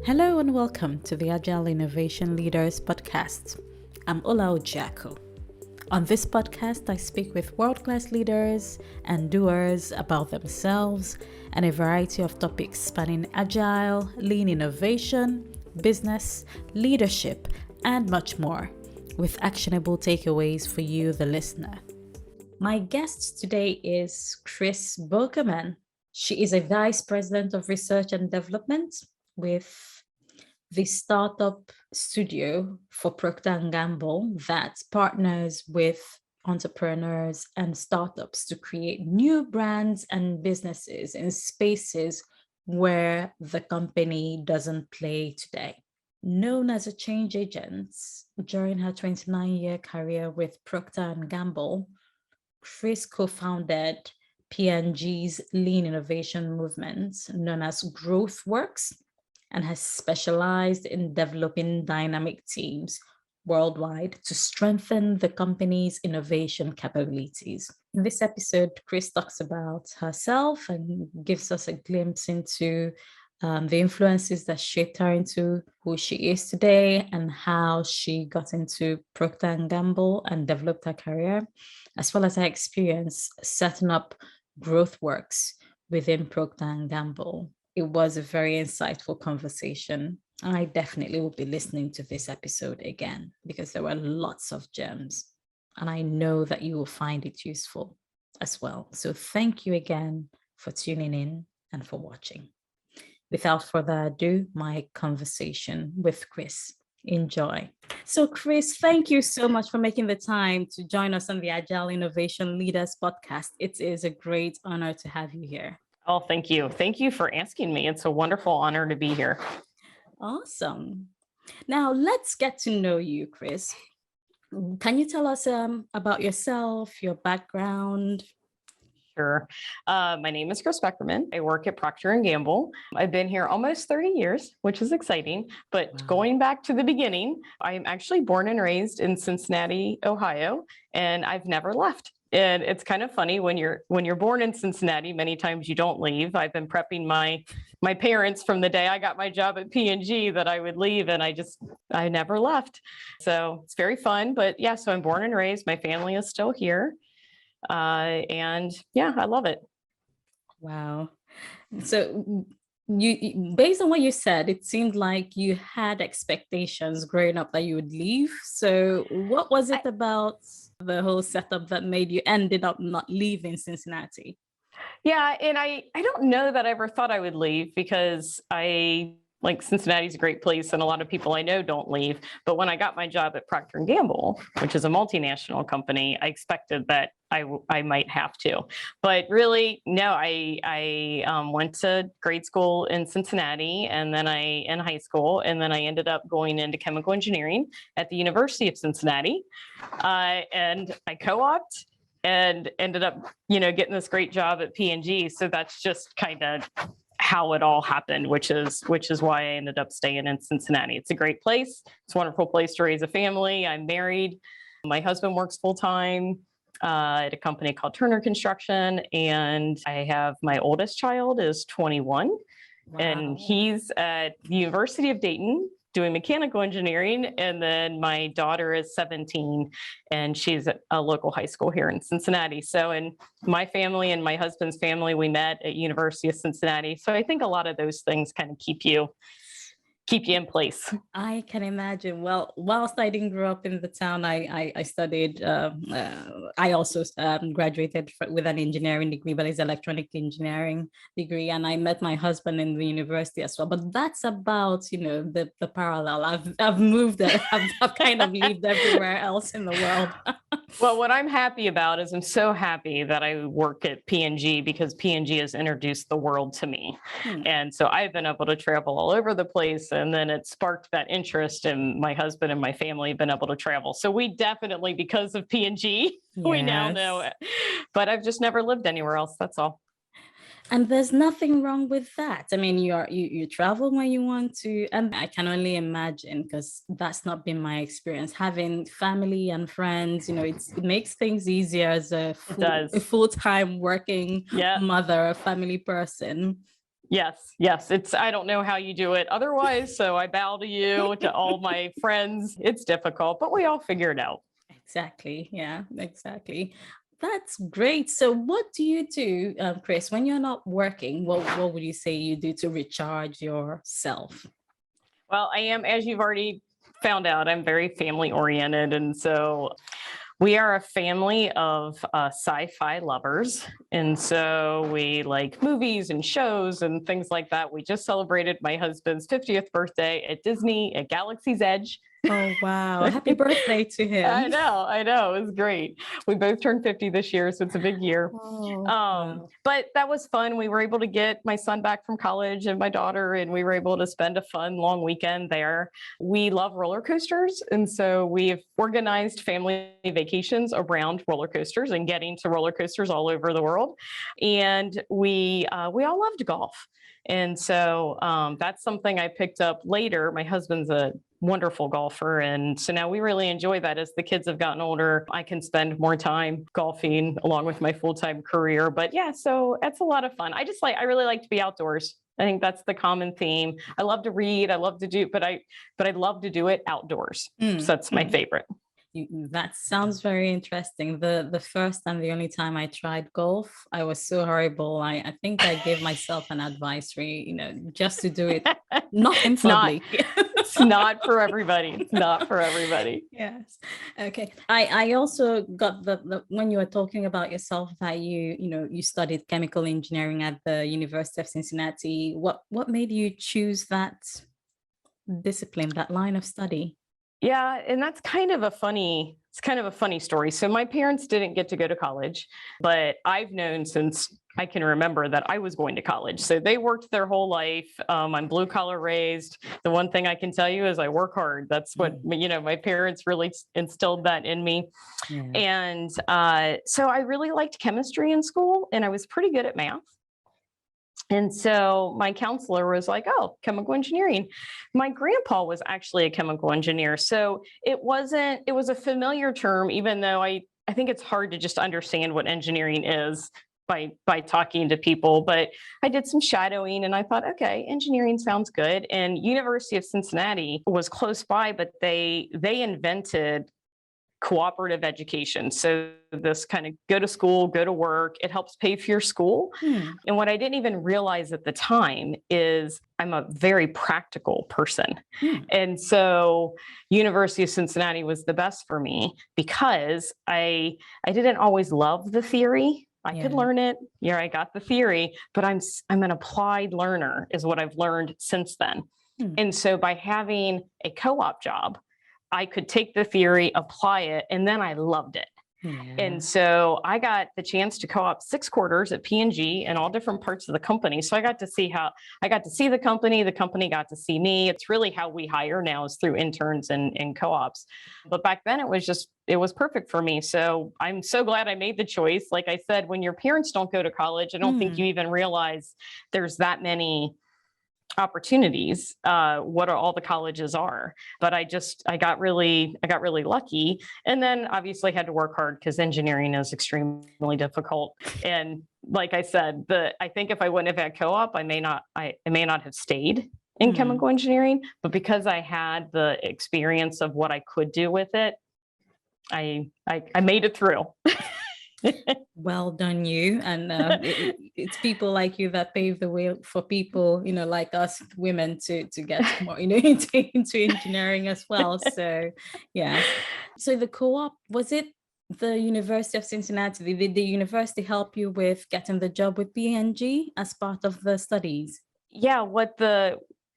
Hello and welcome to the Agile Innovation Leaders podcast. I'm Ojiaku. On this podcast, I speak with world-class leaders and doers about themselves and a variety of topics spanning agile, lean innovation, business, leadership, and much more, with actionable takeaways for you, the listener. My guest today is Chris Boeckerman. She is a Vice President of Research and Development with the startup studio for Procter Gamble that partners with entrepreneurs and startups to create new brands and businesses in spaces where the company doesn't play today. Known as a change agent during her 29-year career with Procter Gamble, Chris co-founded P&G's lean innovation movement known as GrowthWorks, and has specialized in developing dynamic teams worldwide to strengthen the company's innovation capabilities. In this episode, Chris talks about herself and gives us a glimpse into the influences that shaped her into who she is today and how she got into Procter & Gamble and developed her career, as well as her experience setting up GrowthWorks within Procter & Gamble. It was a very insightful conversation. I definitely will be listening to this episode again because there were lots of gems and I know that you will find it useful as well. So thank you again for tuning in and for watching. Without further ado, my conversation with Chris. Enjoy. So Chris, thank you so much for making the time to join us on the Agile Innovation Leaders podcast. It is a great honor to have you here. Oh, thank you. Thank you for asking me. It's a wonderful honor to be here. Awesome. Now let's get to know you, Chris. Can you tell us about yourself, your background? Sure. My name is Chris Boeckerman. I work at Procter Gamble. I've been here almost 30 years, which is exciting. But wow. Going back to the beginning, I'm actually born and raised in Cincinnati, Ohio, and I've never left. And it's kind of funny when you're born in Cincinnati, many times you don't leave. I've been prepping my parents from the day I got my job at P&G that I would leave, and I never left. So it's very fun. But yeah, so I'm born and raised. My family is still here. And yeah, I love it. Wow. So you based on what you said, it seemed like you had expectations growing up that you would leave. So what was it about the whole setup that made you ended up not leaving Cincinnati? Yeah, and I don't know that I ever thought I would leave because Cincinnati's a great place and a lot of people I know don't leave. But when I got my job at Procter Gamble, which is a multinational company, I expected that I might have to. But really, no, I went to grade school in Cincinnati and then in high school, and then I ended up going into chemical engineering at the University of Cincinnati. And I co-opted and ended up, getting this great job at P&G. So that's just kind of how it all happened, which is why I ended up staying in Cincinnati. It's a great place. It's a wonderful place to raise a family. I'm married. My husband works full-time at a company called Turner Construction. And I have my oldest child is 21. Wow. And he's at the University of Dayton doing mechanical engineering. And then my daughter is 17 and she's at a local high school here in Cincinnati. So in my family and my husband's family, we met at University of Cincinnati. So I think a lot of those things kind of keep you in place. I can imagine. Well, whilst I didn't grow up in the town, I studied, I also graduated with an engineering degree, but it's electronic engineering degree. And I met my husband in the university as well. But that's about, the parallel. I've moved, I've kind of lived everywhere else in the world. Well, what I'm happy about is I'm so happy that I work at P&G because P&G has introduced the world to me. And so I've been able to travel all over the place. And then it sparked that interest, and my husband and my family have been able to travel. So we definitely, because of P&G, yes. We now know it. But I've just never lived anywhere else. That's all. And there's nothing wrong with that. I mean, you travel when you want to, and I can only imagine, because that's not been my experience. Having family and friends, it makes things easier as a full-time working mother, a family person. Yes. I don't know how you do it otherwise. So I bow to you, to all my friends. It's difficult, but we all figure it out. Exactly. Yeah, exactly. That's great. So what do you do, Chris, when you're not working? What would you say you do to recharge yourself? Well, I am, as you've already found out, I'm very family oriented. And so we are a family of sci-fi lovers. And so we like movies and shows and things like that. We just celebrated my husband's 50th birthday at Disney at Galaxy's Edge. Oh, wow. Happy birthday to him. I know. It was great. We both turned 50 this year, so it's a big year. Oh, wow. But that was fun. We were able to get my son back from college and my daughter, and we were able to spend a fun long weekend there. We love roller coasters. And so we've organized family vacations around roller coasters and getting to roller coasters all over the world. And we all loved golf. And so that's something I picked up later. My husband's a wonderful golfer. And so now we really enjoy that. As the kids have gotten older, I can spend more time golfing along with my full-time career. But yeah, so it's a lot of fun. I really like to be outdoors. I think that's the common theme. I love to read. I love to do, but I love to do it outdoors. So that's my favorite. That sounds very interesting. The first and the only time I tried golf, I was so horrible. I think I gave myself an advisory, just to do it not in public. It's not for everybody. It's not for everybody. Yes. Okay. I also got the when you were talking about yourself that you studied chemical engineering at the University of Cincinnati. What made you choose that discipline, that line of study? Yeah, and that's kind of a funny story. So my parents didn't get to go to college, but I've known since I can remember that I was going to college. So they worked their whole life. I'm blue collar raised. The one thing I can tell you is I work hard. That's what, my parents really instilled that in me. Yeah. And so I really liked chemistry in school, and I was pretty good at math. And so my counselor was like, oh, chemical engineering. My grandpa was actually a chemical engineer. So it was a familiar term, even though I think it's hard to just understand what engineering is by talking to people. But I did some shadowing and I thought, okay, engineering sounds good. And University of Cincinnati was close by, but they invented cooperative education. So this kind of go to school, go to work, it helps pay for your school. And what I didn't even realize at the time is I'm a very practical person. And so University of Cincinnati was the best for me because I didn't always love the theory. I could learn it. Yeah, I got the theory, but I'm an applied learner is what I've learned since then. And so by having a co-op job, I could take the theory, apply it, and then I loved it. And so I got the chance to co-op 6 quarters at P&G and all different parts of the company. So I got to see the company got to see me. It's really how we hire now is through interns and co-ops. But back then it was perfect for me. So I'm so glad I made the choice. Like I said, when your parents don't go to college, I don't think you even realize there's that many opportunities, what all the colleges are. But I got really lucky. And then obviously had to work hard because engineering is extremely difficult. And like I said, I think if I wouldn't have had co-op, I may not have stayed in chemical engineering, but because I had the experience of what I could do with it, I made it through. Well done, you. And it's people like you that pave the way for people, like us women to get more, into engineering as well. So, yeah. So the co-op, was it the University of Cincinnati? Did the university help you with getting the job with P&G as part of the studies? Yeah,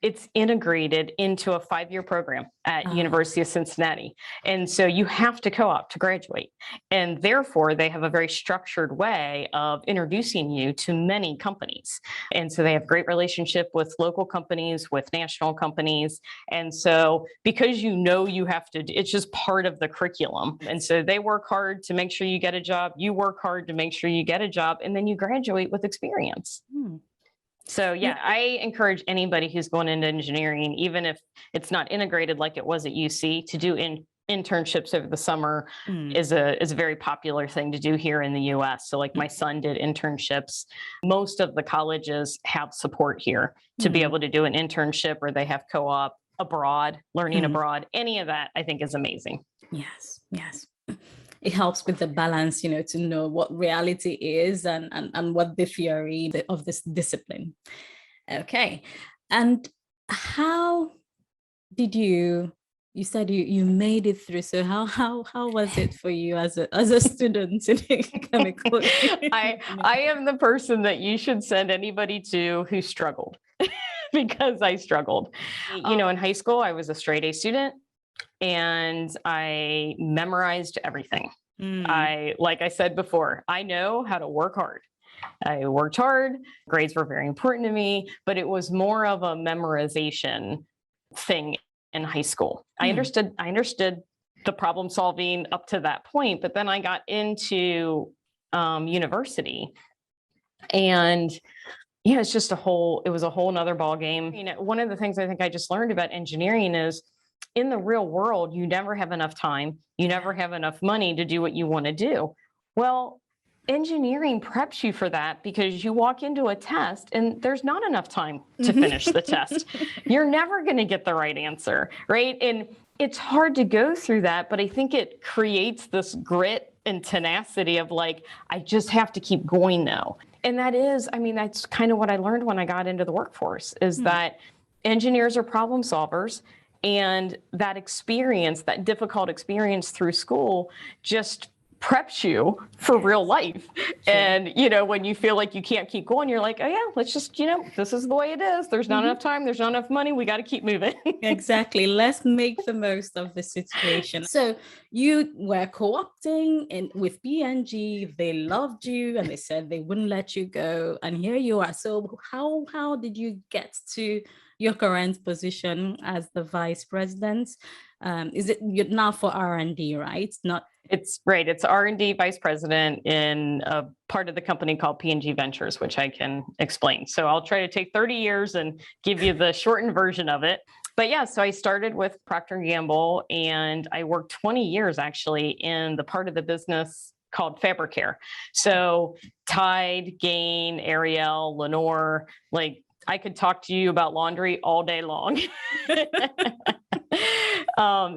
it's integrated into a 5-year program at University of Cincinnati. And so you have to co-op to graduate. And therefore, they have a very structured way of introducing you to many companies. And so they have great relationship with local companies, with national companies. And so because you have to, it's just part of the curriculum. And so they work hard to make sure you get a job. You work hard to make sure you get a job. And then you graduate with experience. So yeah, I encourage anybody who's going into engineering, even if it's not integrated like it was at UC, to do internships over the summer is a very popular thing to do here in the US. So like my son did internships. Most of the colleges have support here to be able to do an internship, or they have co-op abroad, learning abroad. Any of that I think is amazing. Yes, yes. It helps with the balance, to know what reality is and what the theory of this discipline. Okay. And how did you said you made it through. So how was it for you as a student in academic? I am the person that you should send anybody to who struggled because I struggled. In high school, I was a straight A student and I memorized everything. Like I said before, I know how to work hard. I worked hard. Grades were very important to me, but it was more of a memorization thing in high school. I understood the problem solving up to that point, but then I got into university, and it's just it was a whole nother ball game. One of the things I think I just learned about engineering is in the real world, you never have enough time. You never have enough money to do what you want to do. Well, engineering preps you for that because you walk into a test and there's not enough time to finish the test. You're never going to get the right answer, right? And it's hard to go through that, but I think it creates this grit and tenacity of like, I just have to keep going now. And that's kind of what I learned when I got into the workforce is that engineers are problem solvers. And that experience, that difficult experience through school just preps you for real life. Sure. And, when you feel like you can't keep going, you're like, oh yeah, let's just, this is the way it is. There's not enough time. There's not enough money. We got to keep moving. Exactly. Let's make the most of the situation. So you were co-opting with P&G. They loved you and they said they wouldn't let you go. And here you are. So how did you get to your current position as the vice president? Is it you're now for R&D, right? It's right. It's R&D vice president in a part of the company called P&G Ventures, which I can explain. So I'll try to take 30 years and give you the shortened version of it. But yeah, so I started with Procter Gamble and I worked 20 years actually in the part of the business called fabric care. So Tide, Gain, Ariel, Lenore, I could talk to you about laundry all day long.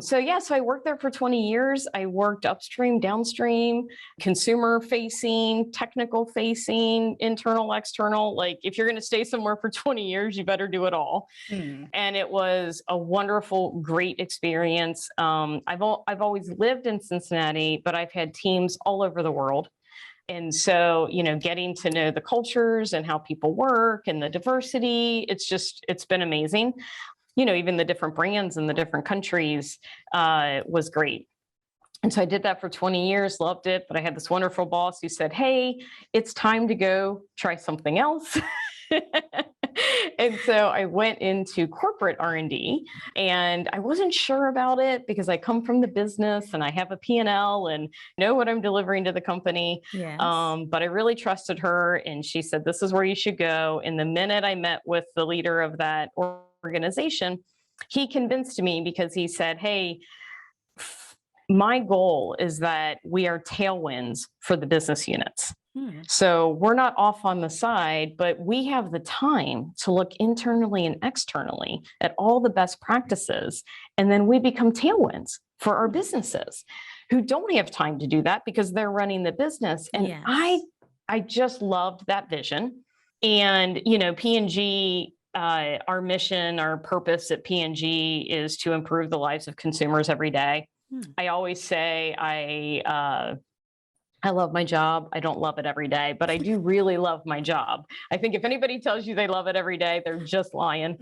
So I worked there for 20 years. I worked upstream, downstream, consumer facing, technical facing, internal, external. If you're going to stay somewhere for 20 years, you better do it all. And it was a wonderful, great experience. I've always lived in Cincinnati, but I've had teams all over the world. And so, getting to know the cultures and how people work and the diversity, it's been amazing. Even the different brands in the different countries was great. And so I did that for 20 years, loved it. But I had this wonderful boss who said, hey, it's time to go try something else. And so I went into corporate R&D and I wasn't sure about it because I come from the business and I have a P&L and know what I'm delivering to the company. Yes. But I really trusted her and she said, this is where you should go. And the minute I met with the leader of that organization, he convinced me because he said, hey, my goal is that we are tailwinds for the business units. So we're not off on the side, but we have the time to look internally and externally at all the best practices. And then we become tailwinds for our businesses who don't have time to do that because they're running the business. And yes. I just loved that vision. And, P&G, our mission, our purpose at P&G is to improve the lives of consumers every day. I always say I love my job. I don't love it every day, but I do really love my job. I think if anybody tells you they love it every day, they're just lying.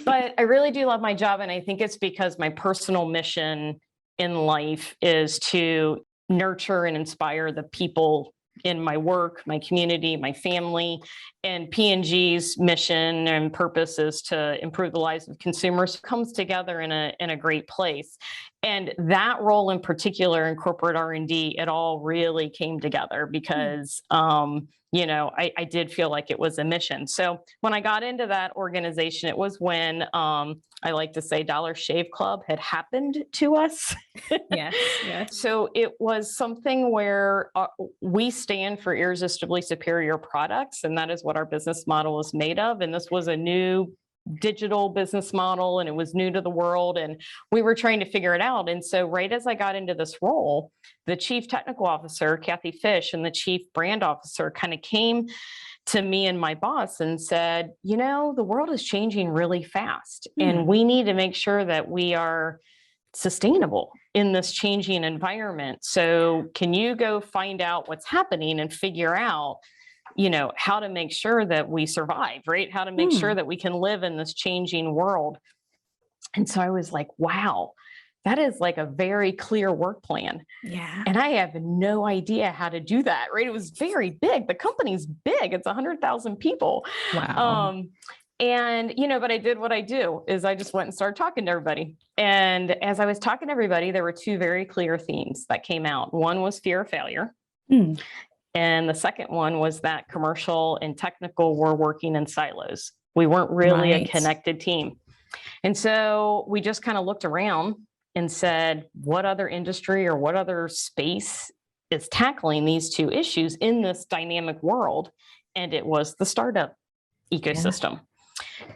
But I really do love my job. And I think it's because my personal mission in life is to nurture and inspire the people in my work, my community, my family. And P&G's mission and purpose is to improve the lives of consumers. Comes together in a great place. And that role in particular in corporate R&D, it all really came together because, I did feel like it was a mission. So when I got into that organization, it was when I like to say Dollar Shave Club had happened to us. Yes, yes. So it was something where we stand for irresistibly superior products, and that is what our business model is made of. And this was a new digital business model, and it was new to the world, and we were trying to figure it out. And so right as I got into this role, the chief technical officer, Kathy Fish, and the chief brand officer kind of came to me and my boss and said, the world is changing really fast, and we need to make sure that we are sustainable in this changing environment. So can you go find out what's happening and figure out how to make sure that we survive, right? How to make sure that we can live in this changing world. And so I was like, wow, that is like a very clear work plan. Yeah. And I have no idea how to do that, right? It was very big. The company's big. It's 100,000 people. Wow. But I did what I do is I just went and started talking to everybody. And as I was talking to everybody, there were two very clear themes that came out. One was fear of failure. And the second one was that commercial and technical were working in silos. We weren't really a connected team. And so we just kind of looked around and said, what other industry or what other space is tackling these two issues in this dynamic world? And it was the startup ecosystem. Yeah.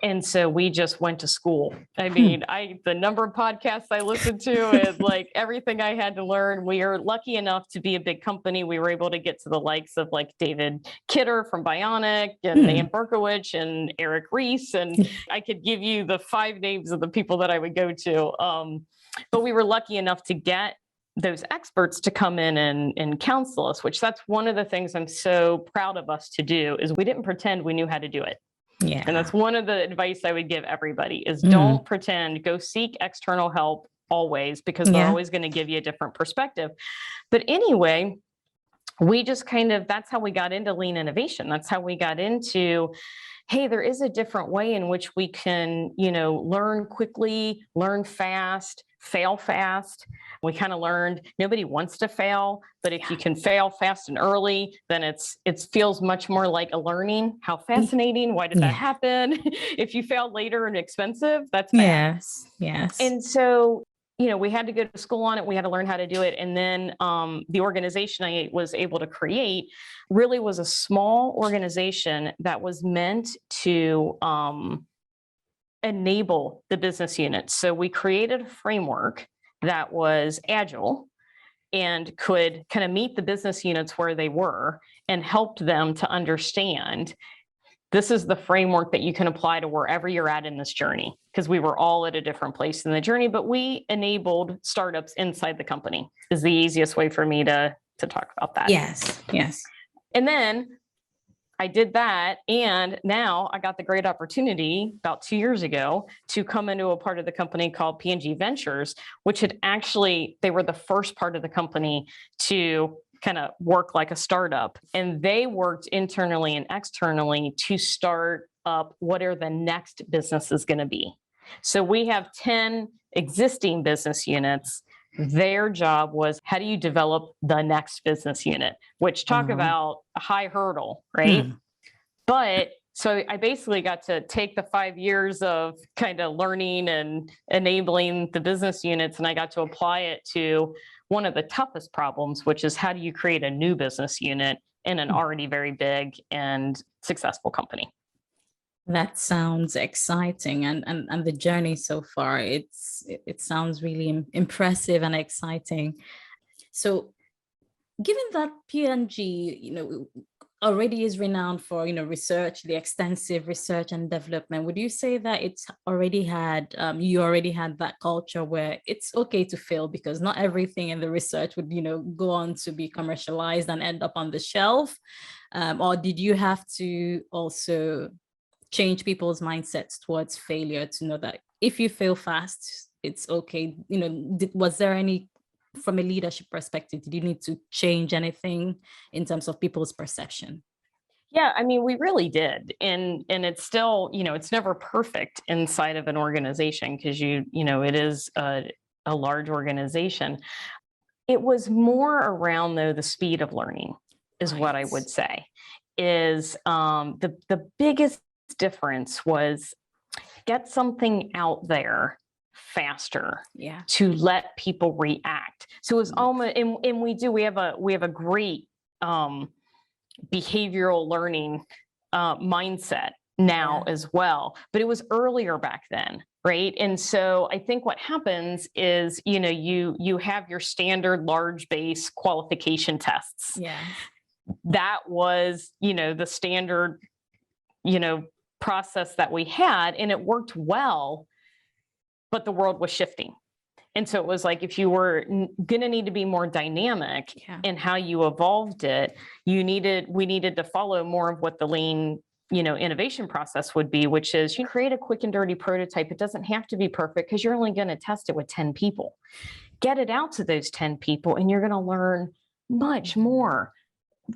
And so we just went to school. I mean, the number of podcasts I listened to is like everything I had to learn. We are lucky enough to be a big company. We were able to get to the likes of like David Kidder from Bionic and Ann Berkowitz and Eric Rees. And I could give you the 5 names of the people that I would go to. But we were lucky enough to get those experts to come in and counsel us, which that's one of the things I'm so proud of us to do is we didn't pretend we knew how to do it. Yeah. And that's one of the advice I would give everybody is don't pretend, go seek external help always, because they're always going to give you a different perspective. But anyway, we just that's how we got into lean innovation. That's how we got into, hey, there is a different way in which we can, learn quickly, learn fast, fail fast. We kind of learned nobody wants to fail, but if you can fail fast and early, then it feels much more like a learning. How fascinating. Why did that happen? If you fail later and expensive, that's bad. Yes. And so, we had to go to school on it. We had to learn how to do it. And then the organization I was able to create really was a small organization that was meant to enable the business units. So we created a framework that was agile and could kind of meet the business units where they were and helped them to understand this is the framework that you can apply to wherever you're at in this journey, because we were all at a different place in the journey, but we enabled startups inside the company is the easiest way for me to talk about that. Yes. And then I did that. And now I got the great opportunity about 2 years ago to come into a part of the company called P&G Ventures, which they were the first part of the company to kind of work like a startup. And they worked internally and externally to start up what are the next business is going to be. So we have 10 existing business units. Their job was, how do you develop the next business unit, which talk about a high hurdle, right? But so I basically got to take the 5 years of kind of learning and enabling the business units, and I got to apply it to one of the toughest problems, which is how do you create a new business unit in an already very big and successful company? That sounds exciting, and the journey so far, it sounds really impressive and exciting. So, given that P&G, already is renowned for research, the extensive research and development, would you say that it's already had you already had that culture where it's okay to fail because not everything in the research would go on to be commercialized and end up on the shelf, or did you have to also change people's mindsets towards failure to know that if you fail fast, it's okay? Was there any, from a leadership perspective, did you need to change anything in terms of people's perception? Yeah, I mean, we really did. And it's still, it's never perfect inside of an organization because it is a large organization. It was more around, though, the speed of learning is what I would say. is the biggest difference was get something out there faster to let people react. So it was almost, and we have a great behavioral learning mindset now as well, but it was earlier back then, right? And so I think what happens is, you have your standard large base qualification tests. That was, the standard, process that we had, and it worked well, but the world was shifting. And so it was like, if you were going to need to be more dynamic in how you evolved it, we needed to follow more of what the lean, innovation process would be, which is you create a quick and dirty prototype. It doesn't have to be perfect because you're only going to test it with 10 people. Get it out to those 10 people and you're going to learn much more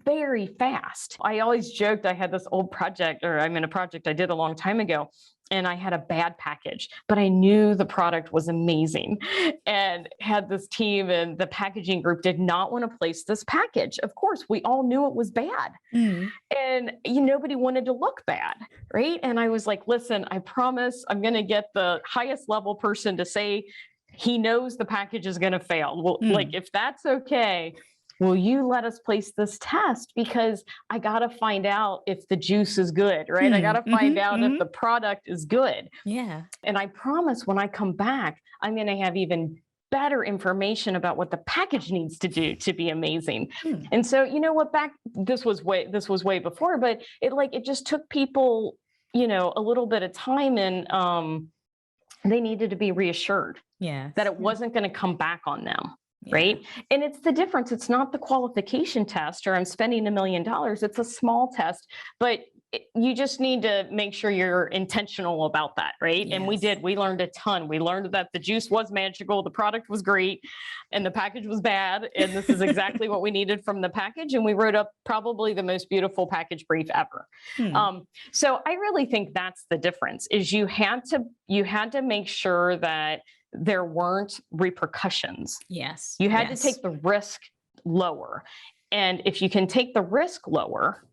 very fast. I always joked I had this old project, or I'm in a project I did a long time ago, and I had a bad package, but I knew the product was amazing and had this team, and the packaging group did not want to place this package. Of course, we all knew it was bad and nobody wanted to look bad, right? And I was like, listen, I promise I'm going to get the highest level person to say he knows the package is going to fail. Well, like, if that's okay, will you let us place this test? Because I got to find out if the juice is good, right? I got to find out if the product is good. And I promise when I come back, I'm going to have even better information about what the package needs to do to be amazing. And so, this was way before, but it just took people, a little bit of time, and they needed to be reassured that it wasn't going to come back on them. Right. And it's the difference. It's not the qualification test, or I'm spending $1 million. It's a small test, but you just need to make sure you're intentional about that. Right. And we learned a ton. We learned that the juice was magical. The product was great and the package was bad. And this is exactly what we needed from the package. And we wrote up probably the most beautiful package brief ever. So I really think that's the difference, is you had to make sure that there weren't repercussions. You had to take the risk lower. And if you can take the risk lower,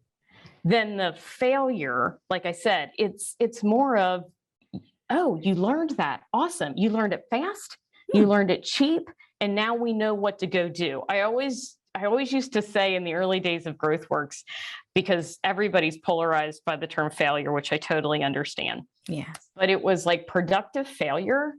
then the failure, like I said, it's more of, oh, you learned that. Awesome. You learned it fast. You learned it cheap. And now we know what to go do. I always used to say in the early days of GrowthWorks, because everybody's polarized by the term failure, which I totally understand. But it was like, productive failure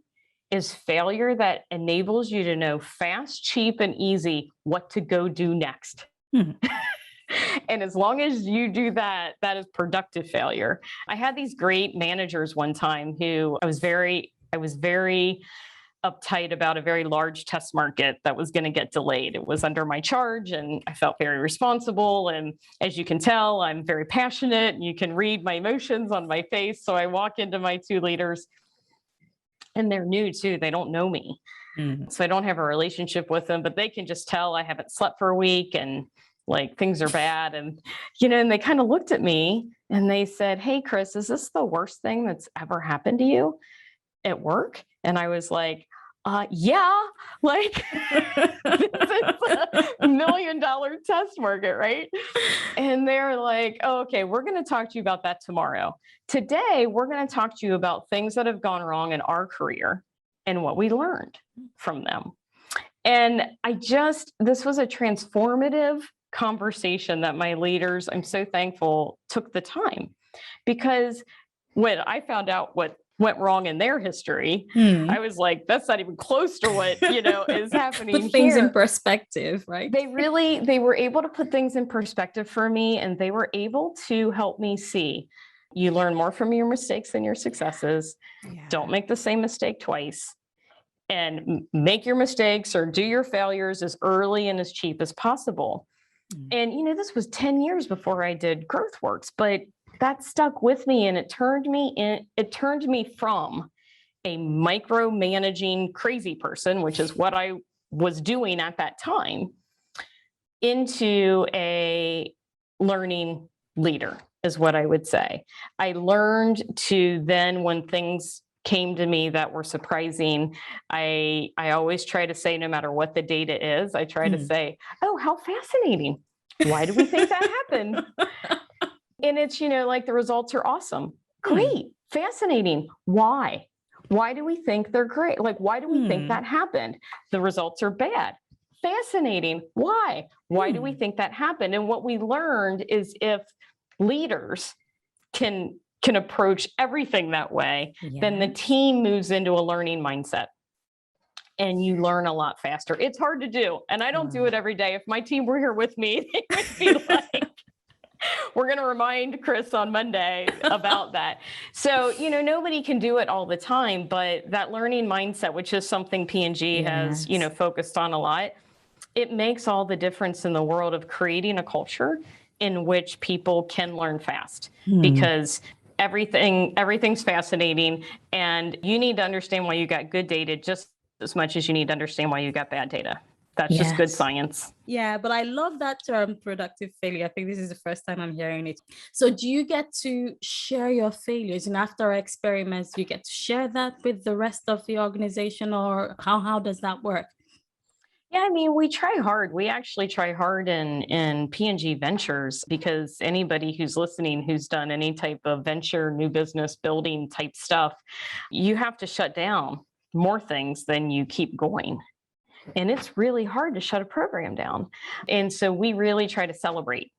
is failure that enables you to know fast, cheap, and easy what to go do next. And as long as you do that, that is productive failure. I had these great managers one time who I was very uptight about a very large test market that was going to get delayed. It was under my charge and I felt very responsible. And as you can tell, I'm very passionate and you can read my emotions on my face. So I walk into my two leaders, and they're new too. They don't know me. So I don't have a relationship with them, but they can just tell I haven't slept for a week and like things are bad. And, and they kind of looked at me and they said, "Hey, Chris, is this the worst thing that's ever happened to you at work?" And I was like, yeah, like this is a $1 million test market, right? And they're like, "Oh, okay, we're going to talk to you about that tomorrow. Today, we're going to talk to you about things that have gone wrong in our career and what we learned from them." And this was a transformative conversation that my leaders, I'm so thankful, took the time, because when I found out what went wrong in their history, I was like, that's not even close to what, is happening. Put things in perspective, right? They were able to put things in perspective for me, and they were able to help me see, you learn more from your mistakes than your successes. Don't make the same mistake twice, and make your mistakes or do your failures as early and as cheap as possible. And, this was 10 years before I did GrowthWorks, but that stuck with me, and it turned me from a micromanaging crazy person, which is what I was doing at that time, into a learning leader, is what I would say. I learned to then, when things came to me that were surprising, I always try to say, no matter what the data is, I try to say, "Oh, how fascinating. Why do we think that happened?" And it's, like the results are awesome. Great. Fascinating. Why? Why do we think they're great? Like, why do we think that happened? The results are bad. Fascinating. Why? Why do we think that happened? And what we learned is if leaders can approach everything that way, then the team moves into a learning mindset. And you learn a lot faster. It's hard to do. And I don't do it every day. If my team were here with me, they would be like, we're going to remind Chris on Monday about that. So, nobody can do it all the time, but that learning mindset, which is something P&G has, focused on a lot, it makes all the difference in the world of creating a culture in which people can learn fast because everything's fascinating, and you need to understand why you got good data just as much as you need to understand why you got bad data. That's just good science. Yeah, but I love that term, productive failure. I think this is the first time I'm hearing it. So do you get to share your failures, and after experiments, you get to share that with the rest of the organization, or how does that work? Yeah, I mean, we try hard. We actually try hard in P&G Ventures, because anybody who's listening who's done any type of venture, new business building type stuff, you have to shut down more things than you keep going. And it's really hard to shut a program down. And so we really try to celebrate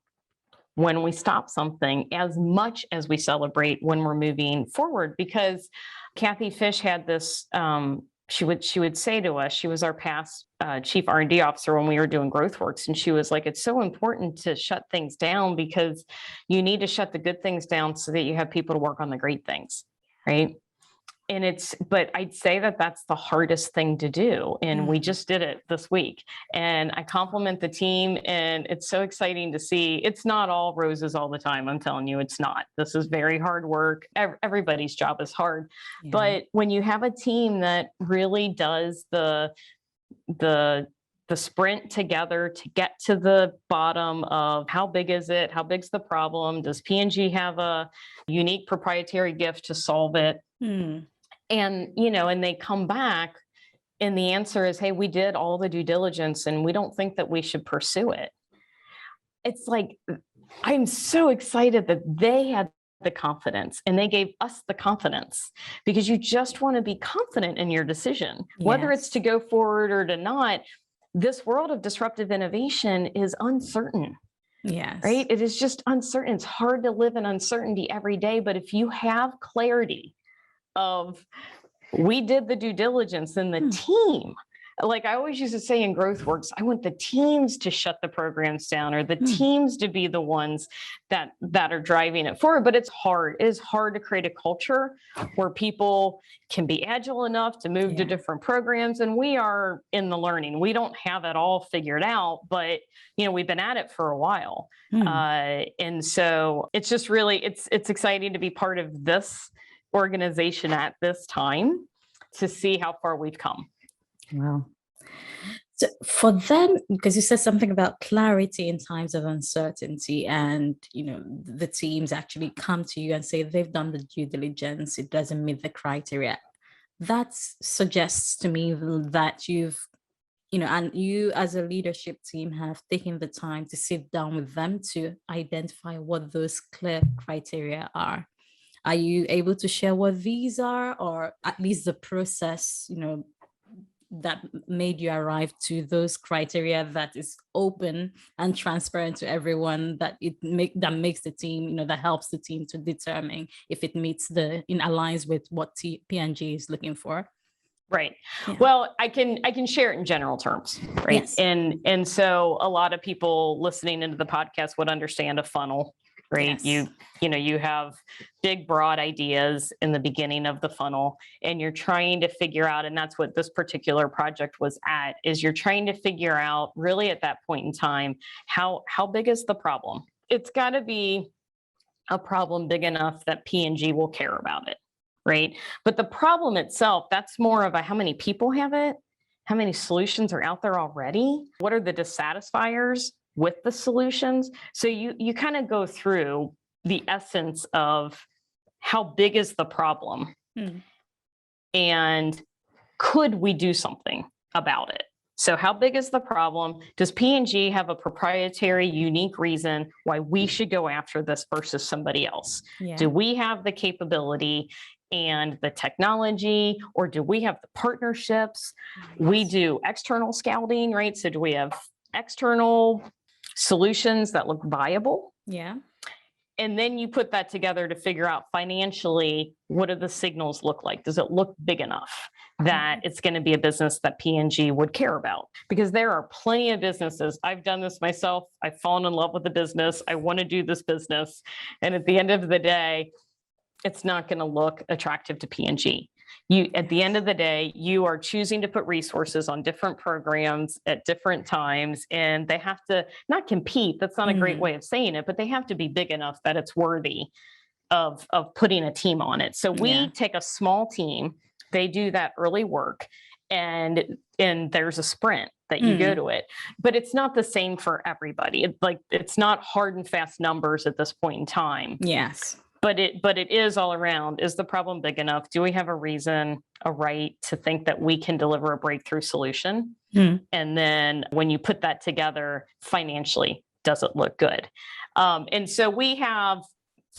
when we stop something as much as we celebrate when we're moving forward. Because Kathy Fish had this, she would say to us, she was our past chief R&D officer when we were doing GrowthWorks. And she was like, it's so important to shut things down, because you need to shut the good things down so that you have people to work on the great things, right? And but I'd say that that's the hardest thing to do. And we just did it this week. And I compliment the team, and it's so exciting to see. It's not all roses all the time. I'm telling you, it's not. This is very hard work. Everybody's job is hard. Yeah. But when you have a team that really does the sprint together to get to the bottom of how big is it? How big's the problem? Does P&G have a unique proprietary gift to solve it? And, and they come back and the answer is, hey, we did all the due diligence and we don't think that we should pursue it. It's like, I'm so excited that they had the confidence and they gave us the confidence, because you just want to be confident in your decision, whether it's to go forward or to not. This world of disruptive innovation is uncertain. Yes. Right? It is just uncertain. It's hard to live in uncertainty every day. But if you have clarity of, we did the due diligence, and the team, like I always used to say in GrowthWorks, I want the teams to shut the programs down, or the teams to be the ones that are driving it forward. But it's hard. It is hard to create a culture where people can be agile enough to move to different programs. And we are in the learning. We don't have it all figured out, but we've been at it for a while. And so it's just really, it's exciting to be part of this organization at this time to see how far we've come. Wow. So for them, because you said something about clarity in times of uncertainty, and the teams actually come to you and say they've done the due diligence, it doesn't meet the criteria. That suggests to me that you've and you as a leadership team have taken the time to sit down with them to identify what those clear criteria are. Are you able to share what these are, or at least the process, that made you arrive to those criteria that is open and transparent to everyone, that makes the team, that helps the team to determine if it aligns with what P&G is looking for? Right. Yeah. Well, I can share it in general terms, right? Yes. And so a lot of people listening into the podcast would understand a funnel, right? Yes. You have big, broad ideas in the beginning of the funnel, and you're trying to figure out, and that's what this particular project was at, is you're trying to figure out really at that point in time, how big is the problem? It's got to be a problem big enough that P&G will care about it, right? But the problem itself, that's more of a, how many people have it? How many solutions are out there already? What are the dissatisfiers with the solutions? So you kind of go through the essence of how big is the problem, and could we do something about it, So how big is the problem? Does P&G have a proprietary, unique reason why we should go after this versus somebody else? Yeah. Do we have the capability and the technology, or do we have the partnerships? We do external scouting, right? So do we have external solutions that look viable? Yeah. And then you put that together to figure out financially, what do the signals look like? Does it look big enough that it's going to be a business that P&G would care about? Because there are plenty of businesses. I've done this myself. I've fallen in love with the business. I want to do this business. And at the end of the day, it's not going to look attractive to P&G. At the end of the day, you are choosing to put resources on different programs at different times, and they have to not compete. That's not a great way of saying it, but they have to be big enough that it's worthy of putting a team on it. So we take a small team, they do that early work, and there's a sprint that you go to it, but it's not the same for everybody. It's not hard and fast numbers at this point in time. Yes. But it is all around. Is the problem big enough? Do we have a reason, a right to think that we can deliver a breakthrough solution? And then when you put that together financially, does it look good? And so we have,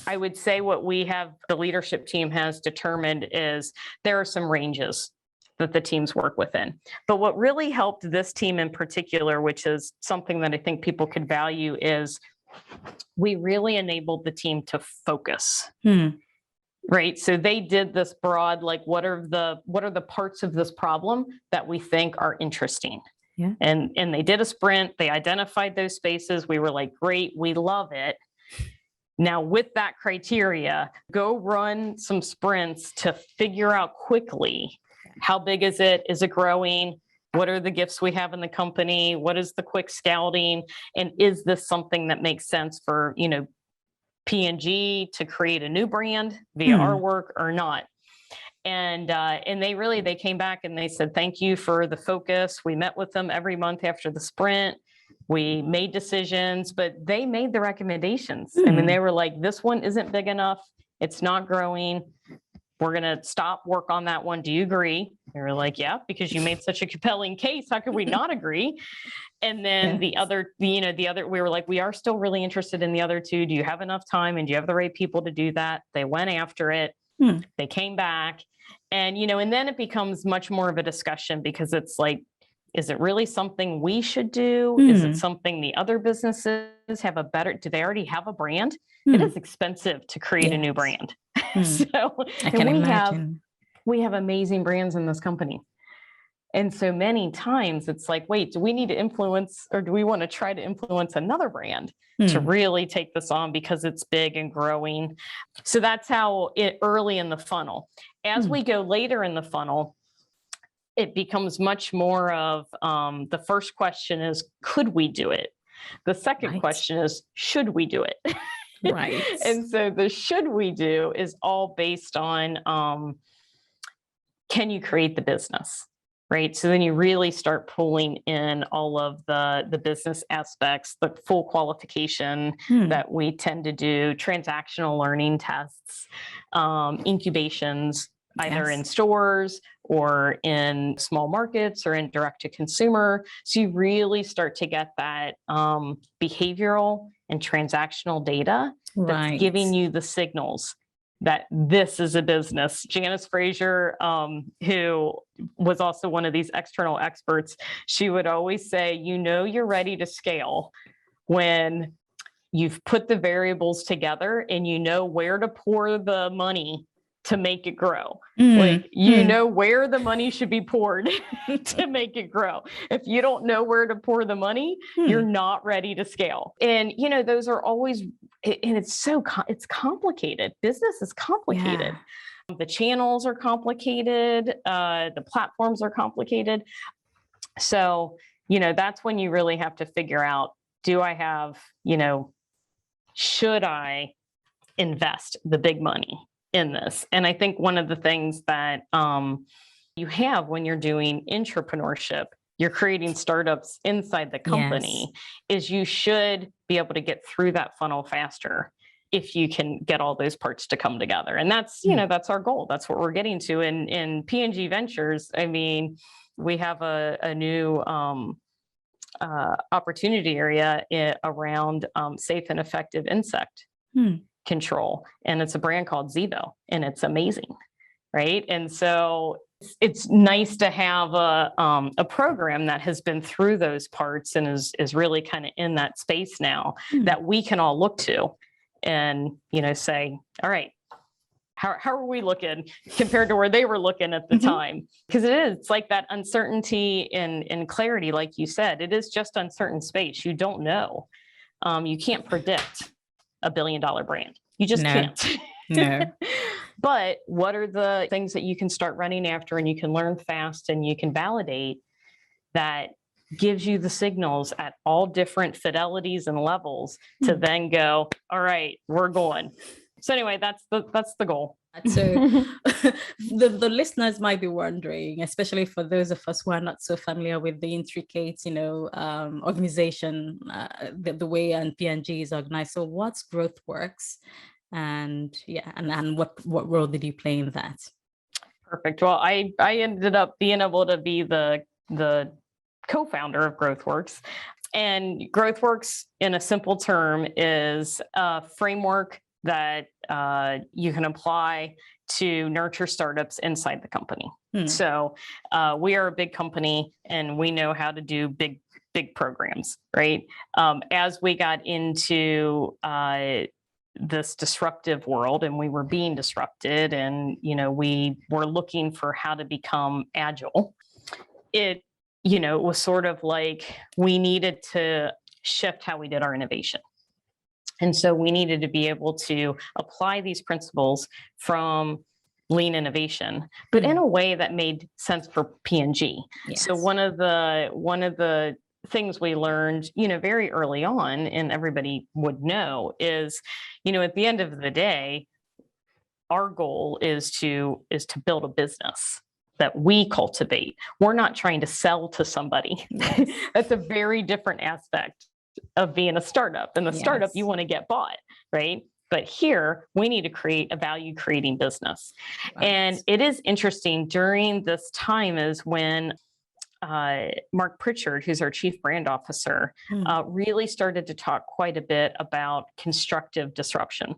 I would say what we have, the leadership team has determined is there are some ranges that the teams work within. But what really helped this team in particular, which is something that I think people could value, is we really enabled the team to focus. Right. So they did this broad, like, what are the parts of this problem that we think are interesting? Yeah. And they did a sprint, they identified those spaces. We were like, great, we love it. Now, with that criteria, go run some sprints to figure out quickly, how big is it? Is it growing? What are the gifts we have in the company? What is the quick scouting? And is this something that makes sense for, P&G to create a new brand via our work or not? And they came back and they said, thank you for the focus. We met with them every month after the sprint. We made decisions, but they made the recommendations. I mean, they were like, this one isn't big enough. It's not growing. We're going to stop work on that one. Do you agree? They were like, yeah, because you made such a compelling case. How could we not agree? And then the other, we were like, we are still really interested in the other two. Do you have enough time? And do you have the right people to do that? They went after it. They came back and, and then it becomes much more of a discussion, because it's like, is it really something we should do? Is it something the other businesses have do they already have a brand? It is expensive to create a new brand. So I can imagine. We have amazing brands in this company. And so many times it's like, wait, do we need to influence, or do we want to try to influence another brand to really take this on because it's big and growing? So that's how early in the funnel. As we go later in the funnel, it becomes much more of the first question is, could we do it? The second question is, should we do it? Right. And so the should we do is all based on, can you create the business? Right. So then you really start pulling in all of the business aspects, the full qualification that we tend to do, transactional learning tests, incubations, either in stores or in small markets or in direct to consumer. So you really start to get that behavioral and transactional data that's giving you the signals that this is a business. Janice Frazier, who was also one of these external experts, she would always say, you're ready to scale when you've put the variables together and you know where to pour the money to make it grow. Like, know where the money should be poured to make it grow. If you don't know where to pour the money, you're not ready to scale. And, those are always, and it's complicated. Business is complicated. Yeah. The channels are complicated. The platforms are complicated. So, that's when you really have to figure out, do I have, should I invest the big money in this? And I think one of the things that you have when you're doing entrepreneurship, you're creating startups inside the company, is you should be able to get through that funnel faster if you can get all those parts to come together. And that's, that's our goal. That's what we're getting to. In P&G Ventures, I mean, we have a new opportunity area around safe and effective insect control. And it's a brand called Zevo, and it's amazing, right? And so it's nice to have a program that has been through those parts and is really kind of in that space now that we can all look to and, say, all right, how are we looking compared to where they were looking at the time? Because it's like that uncertainty and clarity, like you said, it is just uncertain space. You don't know. You can't predict a $1 billion brand. You just can't. No. But what are the things that you can start running after and you can learn fast and you can validate that gives you the signals at all different fidelities and levels to then go, all right, we're going. So anyway, that's the goal. So the listeners might be wondering, especially for those of us who are not so familiar with the intricate, organization, the way P&G is organized. So what's GrowthWorks? And what role did you play in that? Perfect. Well, I ended up being able to be the co-founder of GrowthWorks. And GrowthWorks, in a simple term, is a framework that you can apply to nurture startups inside the company. So we are a big company and we know how to do big programs, right? As we got into this disruptive world and we were being disrupted and, we were looking for how to become agile, it was sort of like we needed to shift how we did our innovation. And so we needed to be able to apply these principles from lean innovation, but in a way that made sense for P&G. Yes. So one of the things we learned, very early on, and everybody would know, is, at the end of the day, our goal is to build a business that we cultivate. We're not trying to sell to somebody. Yes. That's a very different aspect of being a startup. In the startup, you want to get bought, right? But here, we need to create a value-creating business. Right. And it is interesting, during this time is when Mark Pritchard, who's our chief brand officer, really started to talk quite a bit about constructive disruption.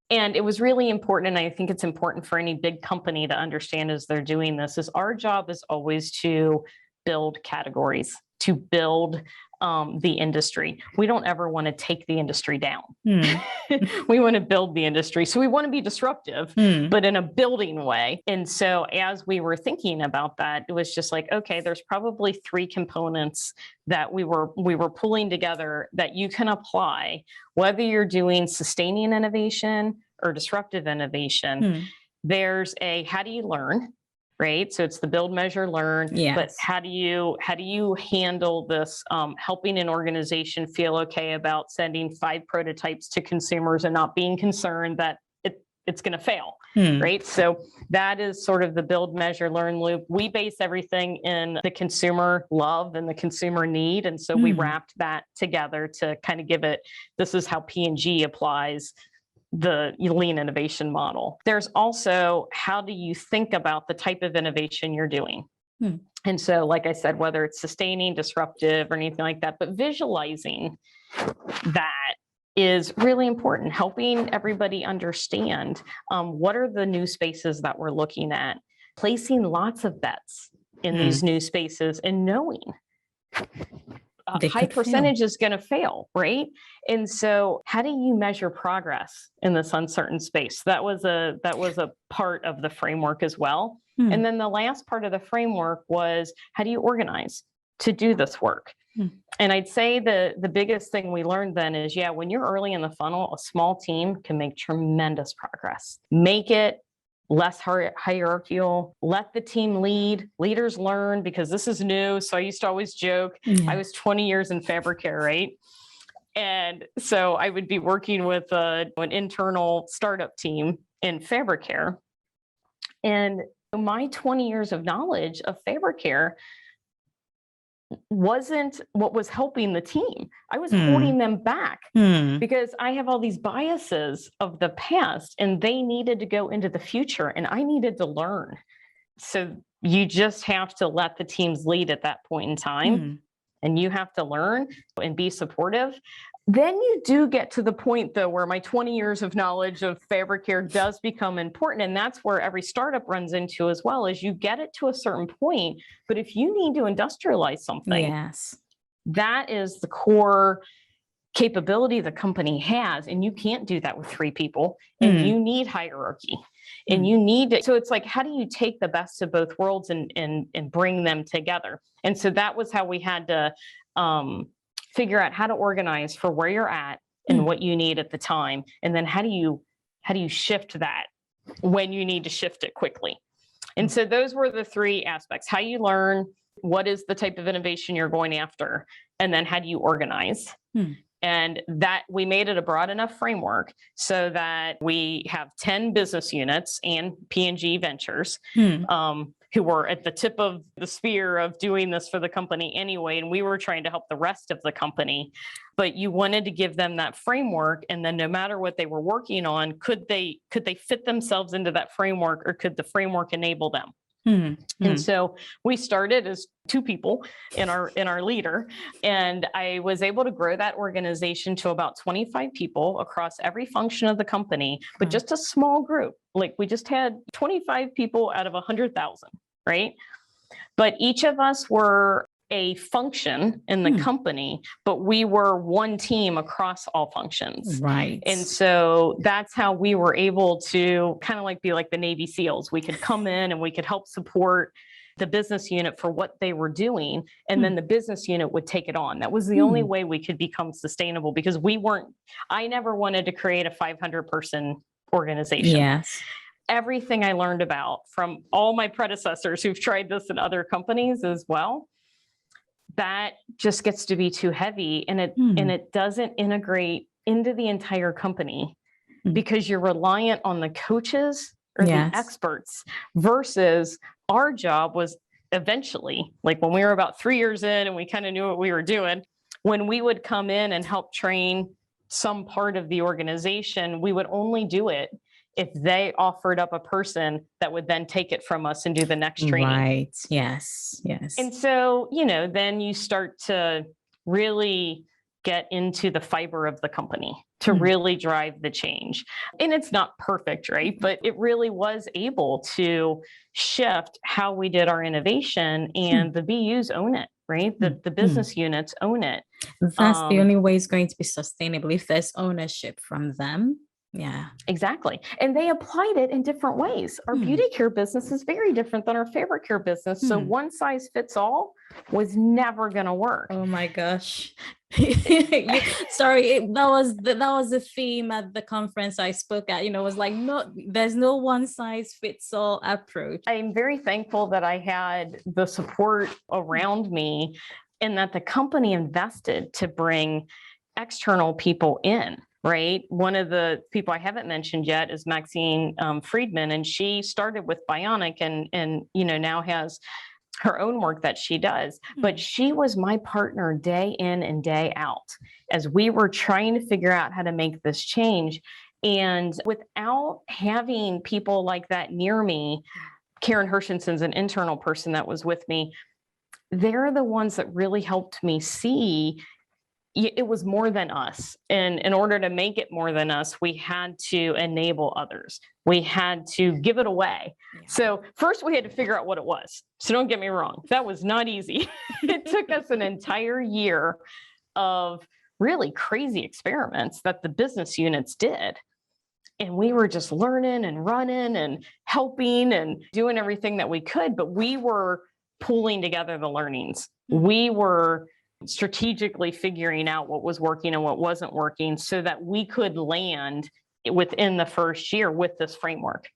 And it was really important, and I think it's important for any big company to understand as they're doing this, is our job is always to build categories, to build the industry. We don't ever want to take the industry down. We want to build the industry. So we want to be disruptive, but in a building way. And so as we were thinking about that, it was just like, okay, there's probably 3 components that we were pulling together that you can apply, whether you're doing sustaining innovation or disruptive innovation. There's how do you learn? Right. So it's the build, measure, learn. Yes. But how do you handle this, helping an organization feel okay about sending 5 prototypes to consumers and not being concerned that it's going to fail. Right. So that is sort of the build, measure, learn loop. We base everything in the consumer love and the consumer need. And so we wrapped that together to kind of give it, this is how P&G applies the lean innovation model. There's also, how do you think about the type of innovation you're doing? And so, like I said, whether it's sustaining, disruptive, or anything like that, but visualizing that is really important, helping everybody understand what are the new spaces that we're looking at, placing lots of bets in these new spaces and knowing a high percentage is going to fail, right? And so how do you measure progress in this uncertain space? That was a part of the framework as well. And then the last part of the framework was, how do you organize to do this work? And I'd say the biggest thing we learned then is, when you're early in the funnel, a small team can make tremendous progress. Make it less hierarchical, let the team lead, leaders learn, because this is new. So I used to always joke, I was 20 years in fabric care, right? And so I would be working with an internal startup team in fabric care. And my 20 years of knowledge of fabric care wasn't what was helping the team. I was holding them back because I have all these biases of the past and they needed to go into the future and I needed to learn. So you just have to let the teams lead at that point in time and you have to learn and be supportive. Then you do get to the point, though, where my 20 years of knowledge of fabric care does become important. And that's where every startup runs into as well, is you get it to a certain point. But if you need to industrialize something, that is the core capability the company has. And you can't do that with 3 people. And you need hierarchy. And you need to, so it's like, how do you take the best of both worlds and bring them together? And so that was how we had to figure out how to organize for where you're at and what you need at the time. And then how do you shift that when you need to shift it quickly? And so those were the 3 aspects: how you learn, what is the type of innovation you're going after, and then how do you organize? And that we made it a broad enough framework so that we have 10 business units and P&G Ventures, who were at the tip of the spear of doing this for the company anyway. And we were trying to help the rest of the company. But you wanted to give them that framework. And then no matter what they were working on, could they fit themselves into that framework, or could the framework enable them? And so we started as 2 people in our leader, and I was able to grow that organization to about 25 people across every function of the company, but just a small group. Like, we just had 25 people out of 100,000, right? But each of us were a function in the company, but we were one team across all functions. Right. And so that's how we were able to kind of like be like the Navy SEALs. We could come in and we could help support the business unit for what they were doing. And then the business unit would take it on. That was the only way we could become sustainable, because I never wanted to create a 500-person organization. Yes. Everything I learned about from all my predecessors who've tried this in other companies as well, that just gets to be too heavy, and it doesn't integrate into the entire company because you're reliant on the coaches or the experts, versus our job was eventually, like when we were about 3 years in and we kind of knew what we were doing, when we would come in and help train some part of the organization, we would only do it if they offered up a person that would then take it from us and do the next training. Right. Yes. Yes. And so, then you start to really get into the fiber of the company to really drive the change. And it's not perfect, right? But it really was able to shift how we did our innovation, and the BUs own it, right? The business units own it. That's the only way it's going to be sustainable, if there's ownership from them. Yeah, exactly. And they applied it in different ways. Our beauty care business is very different than our fabric care business. So one size fits all was never going to work. Oh my gosh. Sorry, that was the theme at the conference I spoke at. It was like, no, there's no one size fits all approach. I'm very thankful that I had the support around me, and that the company invested to bring external people in. Right. One of the people I haven't mentioned yet is Maxine Friedman, and she started with Bionic and now has her own work that she does. But she was my partner day in and day out as we were trying to figure out how to make this change. And without having people like that near me, Karen Hershinson's an internal person that was with me. They're the ones that really helped me see it was more than us. And in order to make it more than us, we had to enable others. We had to give it away. Yeah. So first we had to figure out what it was. So don't get me wrong, that was not easy. It took us an entire year of really crazy experiments that the business units did. And we were just learning and running and helping and doing everything that we could, but we were pulling together the learnings. We were strategically figuring out what was working and what wasn't working so that we could land within the first year with this framework.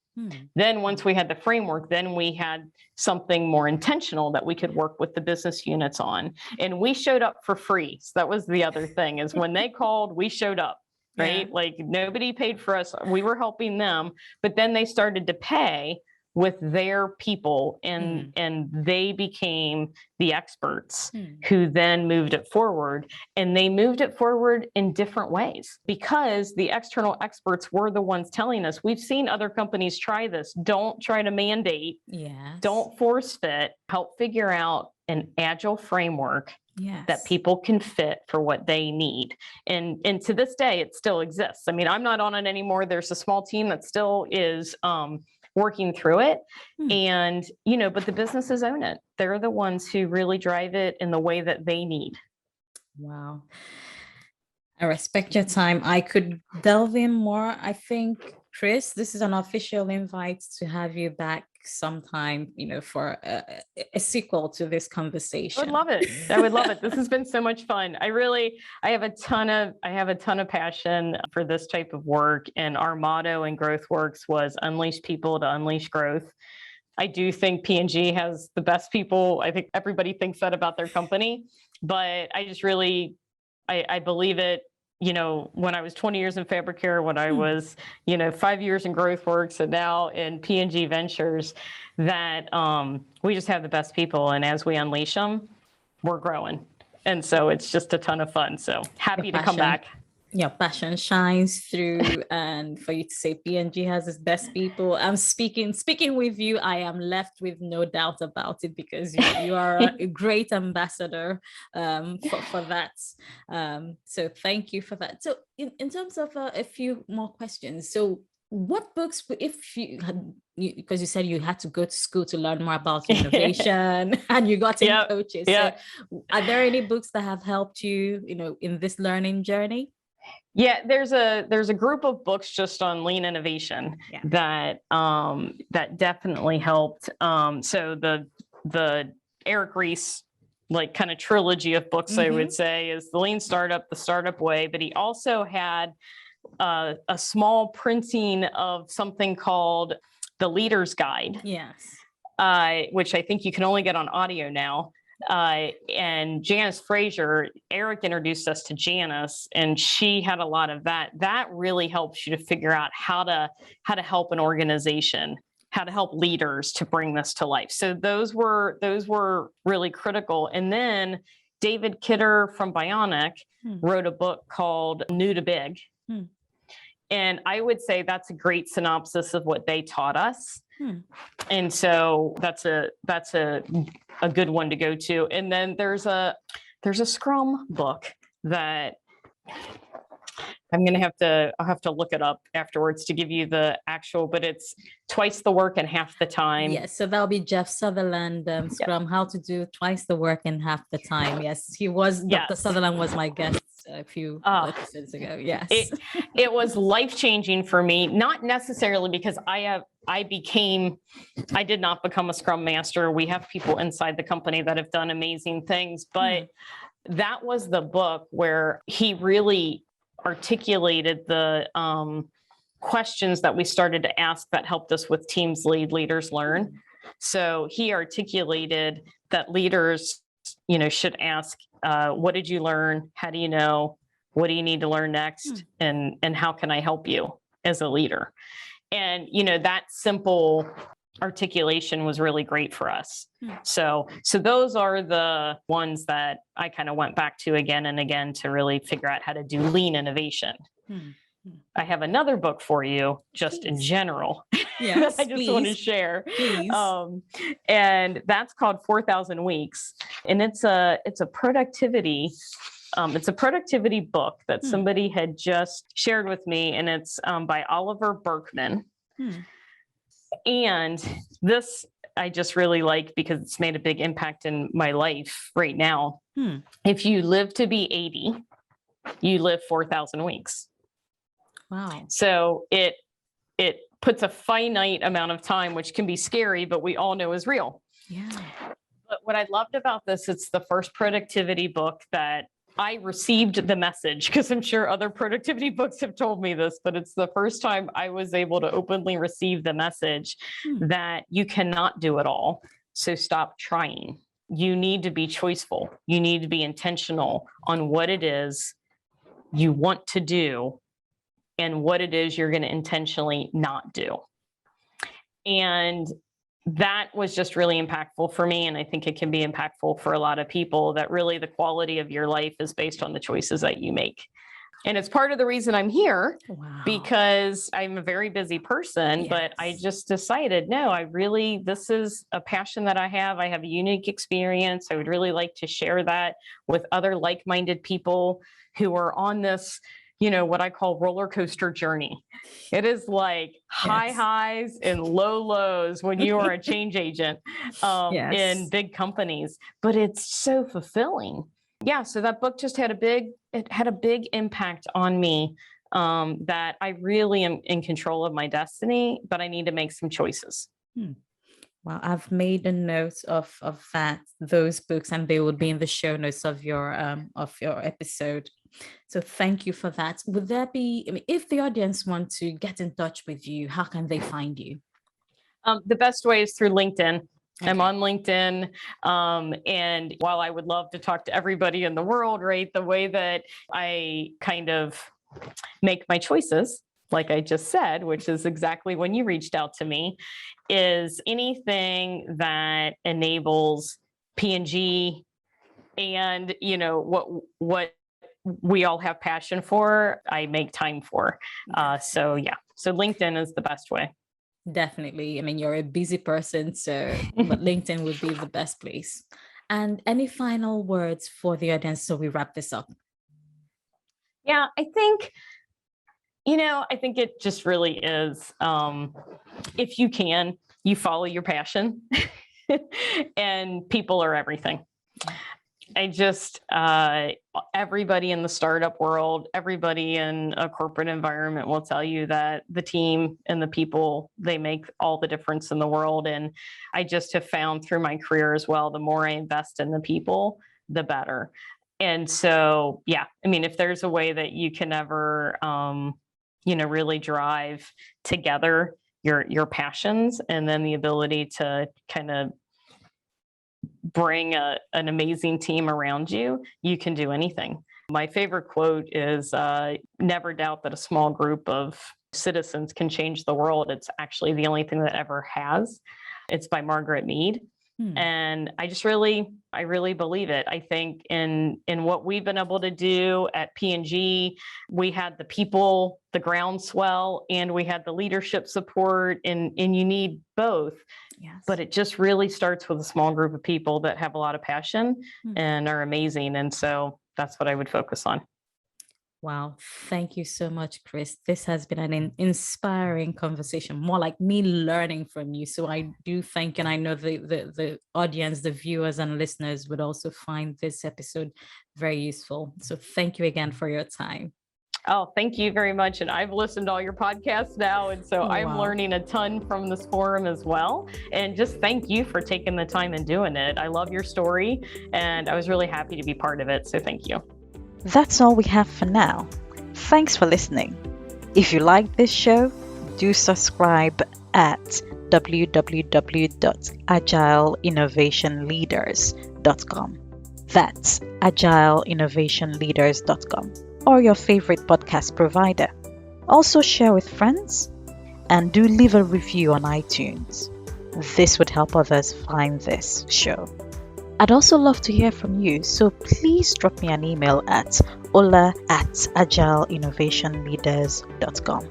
Then once we had the framework, then we had something more intentional that we could work with the business units on. And we showed up for free. So that was the other thing, is when they called, we showed up, right? Yeah. Like nobody paid for us. We were helping them, but then they started to pay with their people, and they became the experts who then moved it forward. And they moved it forward in different ways because the external experts were the ones telling us, we've seen other companies try this. Don't try to mandate. Yes. Don't force fit. Help figure out an agile framework yes. that people can fit for what they need. And to this day, it still exists. I mean, I'm not on it anymore. There's a small team that still is working through it. And, you know, but the businesses own it. They're the ones who really drive it in the way that they need. Wow. I respect your time. I could delve in more. I think, Chris, this is an official invite to have you back sometime, you know, for a sequel to this conversation. I would love it. I would love it. This has been so much fun. I have a ton of passion for this type of work. And our motto in GrowthWorks was unleash people to unleash growth. I do think P&G has the best people. I think everybody thinks that about their company, but I just really, I believe it. You know, when I was 20 years in Fabricare, when I was, 5 years in GrowthWorks, and now in P&G Ventures, that we just have the best people. And as we unleash them, we're growing. And so it's just a ton of fun. So happy to come back. Your passion shines through, and for you to say P&G has its best people. I'm speaking with you. I am left with no doubt about it, because you are a great ambassador for that. So thank you for that. So in terms of a few more questions. So what books, if you had, because you said you had to go to school to learn more about innovation and you got in coaches. So are there any books that have helped you, in this learning journey? Yeah, there's a group of books just on lean innovation that definitely helped. So the Eric Ries kind of trilogy of books, I would say, is the Lean Startup, the Startup Way, but he also had a small printing of something called the Leader's Guide. Yes. Which I think you can only get on audio now. And Janice Frazier, Eric introduced us to Janice, and she had a lot of that. That really helps you to figure out how to help an organization, how to help leaders to bring this to life. So those were really critical. And then David Kidder from Bionic wrote a book called New to Big. And I would say that's a great synopsis of what they taught us. And so that's a good one to go to. And then there's a Scrum book that I'll have to look it up afterwards to give you the actual, but it's twice the work in half the time. Yes, so that'll be Jeff Sutherland, Scrum, how to do twice the work in half the time. Yes, Dr. Sutherland was my guest a few episodes ago. Yes. It was life-changing for me, not necessarily because I did not become a Scrum Master. We have people inside the company that have done amazing things, but that was the book where he really articulated the questions that we started to ask that helped us with teams lead, leaders learn. So he articulated that leaders, should ask, what did you learn? How do you know? What do you need to learn next? And how can I help you as a leader? And, that simple articulation was really great for us. So those are the ones that I kind of went back to again and again to really figure out how to do lean innovation. I have another book for you just in general. Yes, I just want to share. Please. And that's called 4,000 Weeks. And it's a productivity book that somebody had just shared with me. And it's by Oliver Boeckerman. And this I just really like because it's made a big impact in my life right now. If you live to be 80, you live 4,000 weeks. Wow. So it puts a finite amount of time, which can be scary, but we all know is real. Yeah. But what I loved about this, it's the first productivity book that I received the message, because I'm sure other productivity books have told me this, but it's the first time I was able to openly receive the message that you cannot do it all. So stop trying. You need to be choiceful. You need to be intentional on what it is you want to do and what it is you're going to intentionally not do. And that was just really impactful for me. And I think it can be impactful for a lot of people, that really the quality of your life is based on the choices that you make. And it's part of the reason I'm here, because I'm a very busy person, but I just decided, no, this is a passion that I have. I have a unique experience. I would really like to share that with other like-minded people who are on this, what I call roller coaster journey. It is like high highs and low lows when you are a change agent in big companies, but it's so fulfilling. Yeah. So that book just had a big impact on me, that I really am in control of my destiny, but I need to make some choices. Well, I've made a note of those books, and they will be in the show notes of your episode. So thank you for that. Would there be, if the audience want to get in touch with you, how can they find you? The best way is through LinkedIn. Okay. I'm on LinkedIn. And while I would love to talk to everybody in the world, right, the way that I kind of make my choices, like I just said, which is exactly when you reached out to me, is anything that enables P&G and, what we all have passion for, I make time for. So LinkedIn is the best way. Definitely. I mean, you're a busy person, but LinkedIn would be the best place. And any final words for the audience so we wrap this up? Yeah, I think it just really is, if you can, you follow your passion and people are everything. I just, everybody in the startup world, everybody in a corporate environment will tell you that the team and the people, they make all the difference in the world. And I just have found through my career as well, the more I invest in the people, the better. And so, if there's a way that you can ever, really drive together your passions, and then the ability to kind of bring an amazing team around you, you can do anything. My favorite quote is, never doubt that a small group of citizens can change the world. It's actually the only thing that ever has. It's by Margaret Mead. And I really believe it. I think in what we've been able to do at P&G, we had the people, the groundswell, and we had the leadership support, and you need both. Yes. But it just really starts with a small group of people that have a lot of passion and are amazing. And so that's what I would focus on. Wow. Thank you so much, Chris. This has been an inspiring conversation, more like me learning from you. So I do thank you. And I know the audience, the viewers and listeners would also find this episode very useful. So thank you again for your time. Oh, thank you very much. And I've listened to all your podcasts now. And so I'm learning a ton from this forum as well. And just thank you for taking the time and doing it. I love your story, and I was really happy to be part of it. So thank you. That's all we have for now. Thanks for listening. If you like this show, do subscribe at www.agileinnovationleaders.com. That's agileinnovationleaders.com, or your favorite podcast provider. Also share with friends, and do leave a review on iTunes. This would help others find this show. I'd also love to hear from you, so please drop me an email at ola@agileinnovationleaders.com.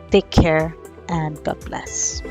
Take care and God bless.